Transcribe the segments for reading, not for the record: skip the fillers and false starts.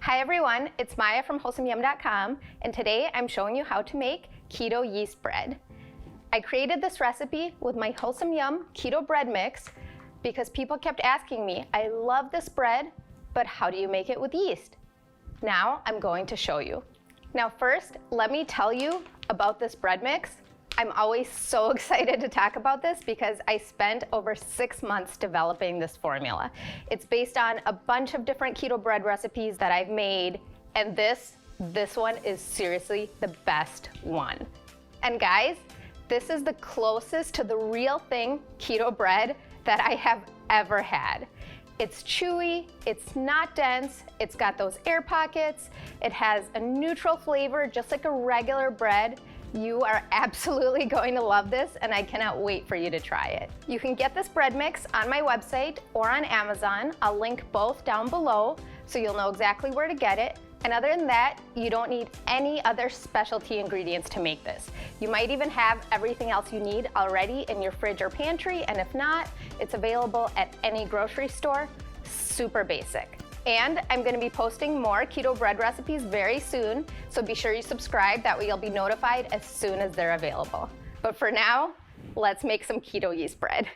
Hi everyone, it's Maya from WholesomeYum.com, and today I'm showing you how to make keto yeast bread. I created this recipe with my Wholesome Yum keto bread mix because people kept asking me, I love this bread, but how do you make it with yeast? Now I'm going to show you. Now first, let me tell you about this bread mix. I'm always so excited to talk about this because I spent over 6 months developing this formula. It's based on a bunch of different keto bread recipes that I've made, and this one is seriously the best one. And guys, this is the closest to the real thing keto bread that I have ever had. It's chewy, it's not dense, it's got those air pockets, it has a neutral flavor just like a regular bread. You are absolutely going to love this, and I cannot wait for you to try it. You can get this bread mix on my website or on Amazon. I'll link both down below so you'll know exactly where to get it. And other than that, you don't need any other specialty ingredients to make this. You might even have everything else you need already in your fridge or pantry, and if not, it's available at any grocery store. Super basic. And I'm going to be posting more keto bread recipes very soon, so be sure you subscribe, that way you'll be notified as soon as they're available. But for now, let's make some keto yeast bread.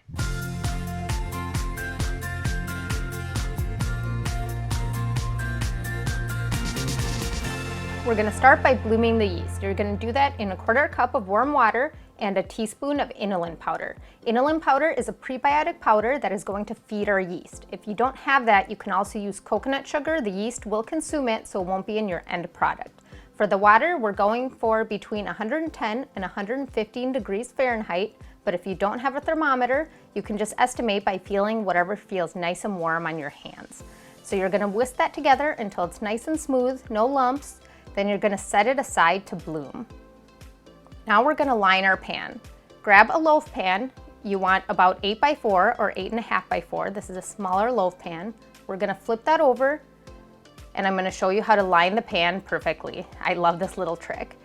We're going to start by blooming the yeast. You're going to do that in 1/4 cup of warm water and a teaspoon of inulin powder. Inulin powder is a prebiotic powder that is going to feed our yeast. If you don't have that, you can also use coconut sugar. The yeast will consume it, so it won't be in your end product. For the water, we're going for between 110 and 115 degrees Fahrenheit, but if you don't have a thermometer, you can just estimate by feeling whatever feels nice and warm on your hands. So you're gonna whisk that together until it's nice and smooth, no lumps, then you're gonna set it aside to bloom. Now we're gonna line our pan. Grab a loaf pan. You want about 8 by 4 or 8.5 by 4. This is a smaller loaf pan. We're gonna flip that over, and I'm gonna show you how to line the pan perfectly. I love this little trick.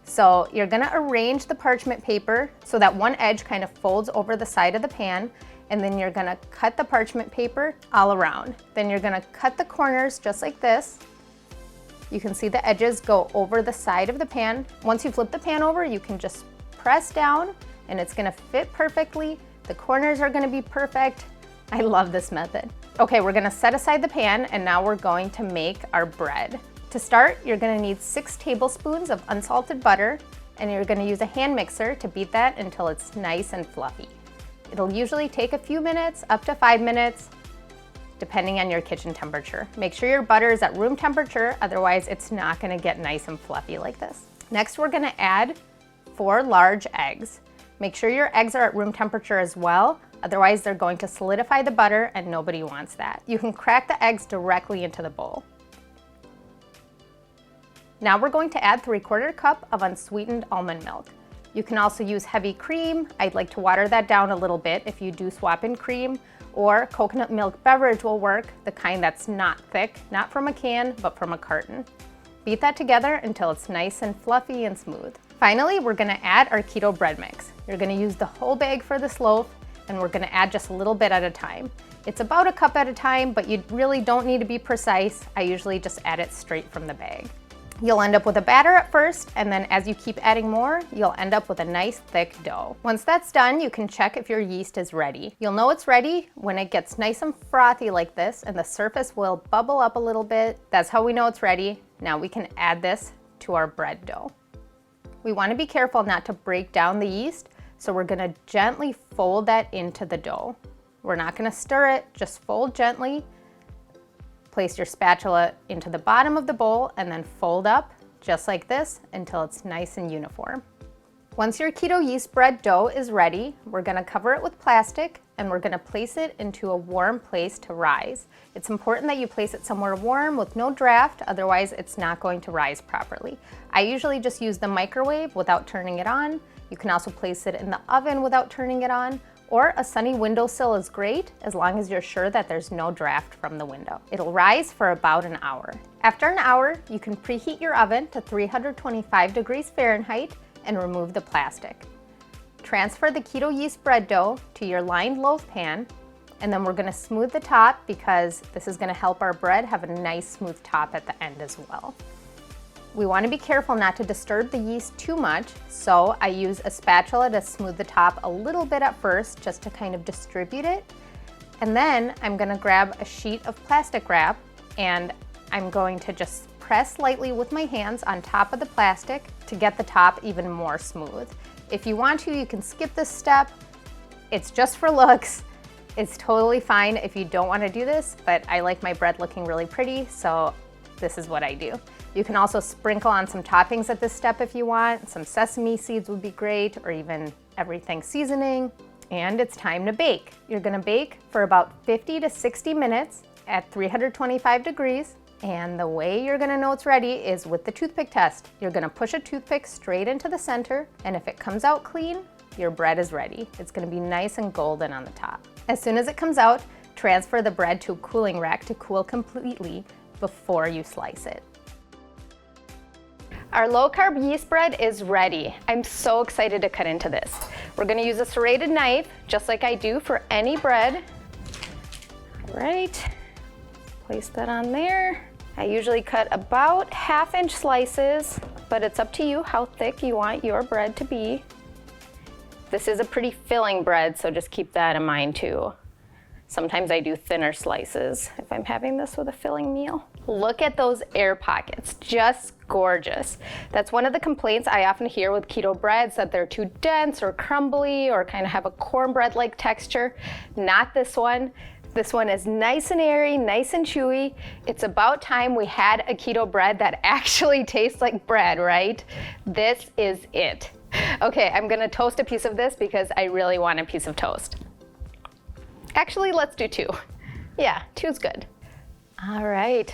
So you're gonna arrange the parchment paper so that one edge kind of folds over the side of the pan, and then you're gonna cut the parchment paper all around. Then you're gonna cut the corners just like this. You can see the edges go over the side of the pan. Once you flip the pan over, you can just press down and it's gonna fit perfectly. The corners are gonna be perfect. I love this method. Okay, we're gonna set aside the pan, and now we're going to make our bread. To start, you're gonna need 6 tablespoons of unsalted butter, and you're gonna use a hand mixer to beat that until it's nice and fluffy. It'll usually take a few minutes, up to 5 minutes, depending on your kitchen temperature. Make sure your butter is at room temperature, otherwise it's not gonna get nice and fluffy like this. Next, we're gonna add 4 large eggs. Make sure your eggs are at room temperature as well, otherwise they're going to solidify the butter and nobody wants that. You can crack the eggs directly into the bowl. Now we're going to add 3/4 cup of unsweetened almond milk. You can also use heavy cream. I'd like to water that down a little bit if you do swap in cream, or coconut milk beverage will work, the kind that's not thick, not from a can, but from a carton. Beat that together until it's nice and fluffy and smooth. Finally, we're gonna add our keto bread mix. You're gonna use the whole bag for this loaf, and we're gonna add just a little bit at a time. It's about 1 cup at a time, but you really don't need to be precise. I usually just add it straight from the bag. You'll end up with a batter at first, and then as you keep adding more, you'll end up with a nice thick dough. Once that's done, you can check if your yeast is ready. You'll know it's ready when it gets nice and frothy like this, and the surface will bubble up a little bit. That's how we know it's ready. Now we can add this to our bread dough. We want to be careful not to break down the yeast, so we're gonna gently fold that into the dough. We're not gonna stir it, just fold gently. Place your spatula into the bottom of the bowl and then fold up just like this until it's nice and uniform. Once your keto yeast bread dough is ready, we're gonna cover it with plastic and we're gonna place it into a warm place to rise. It's important that you place it somewhere warm with no draft, otherwise it's not going to rise properly. I usually just use the microwave without turning it on. You can also place it in the oven without turning it on, or a sunny windowsill is great as long as you're sure that there's no draft from the window. It'll rise for about an hour. After an hour, you can preheat your oven to 325 degrees Fahrenheit and remove the plastic. Transfer the keto yeast bread dough to your lined loaf pan And then we're gonna smooth the top because this is gonna help our bread have a nice smooth top at the end as well. We wanna be careful not to disturb the yeast too much, so I use a spatula to smooth the top a little bit at first, just to kind of distribute it. And then I'm gonna grab a sheet of plastic wrap and I'm going to just press lightly with my hands on top of the plastic to get the top even more smooth. If you want to, you can skip this step. It's just for looks. It's totally fine if you don't want to do this, but I like my bread looking really pretty, so this is what I do. You can also sprinkle on some toppings at this step if you want. Some sesame seeds would be great, or even everything seasoning. And it's time to bake. You're gonna bake for about 50 to 60 minutes at 325 degrees. And the way you're gonna know it's ready is with the toothpick test. You're gonna push a toothpick straight into the center, and if it comes out clean, your bread is ready. It's gonna be nice and golden on the top. As soon as it comes out, transfer the bread to a cooling rack to cool completely before you slice it. Our low-carb yeast bread is ready. I'm so excited to cut into this. We're gonna use a serrated knife, just like I do for any bread. All right, place that on there. I usually cut about 1/2-inch slices, but it's up to you how thick you want your bread to be. This is a pretty filling bread, so just keep that in mind too. Sometimes I do thinner slices if I'm having this with a filling meal. Look at those air pockets, just gorgeous. That's one of the complaints I often hear with keto breads, that they're too dense or crumbly or kind of have a cornbread-like texture. Not this one. This one is nice and airy, nice and chewy. It's about time we had a keto bread that actually tastes like bread, right? This is it. Okay, I'm gonna toast a piece of this because I really want a piece of toast. Actually, let's do 2. Yeah, 2's good. All right,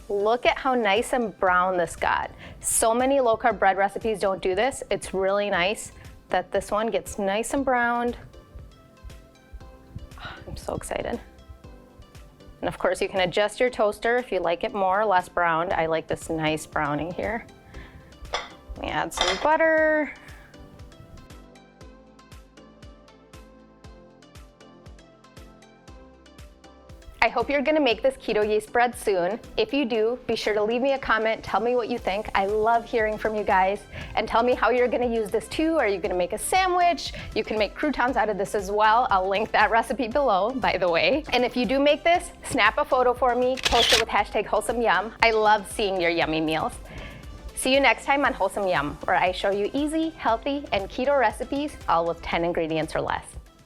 look at how nice and brown this got. So many low-carb bread recipes don't do this. It's really nice that this one gets nice and browned. I'm so excited. And of course, you can adjust your toaster if you like it more or less browned. I like this nice browning here. We add some butter. I hope you're gonna make this keto yeast bread soon. If you do, be sure to leave me a comment, tell me what you think. I love hearing from you guys, and tell me how you're gonna use this too. Are you gonna make a sandwich? You can make croutons out of this as well. I'll link that recipe below, by the way. And if you do make this, snap a photo for me, post it with #WholesomeYum. I love seeing your yummy meals. See you next time on Wholesome Yum, where I show you easy, healthy, and keto recipes, all with 10 ingredients or less.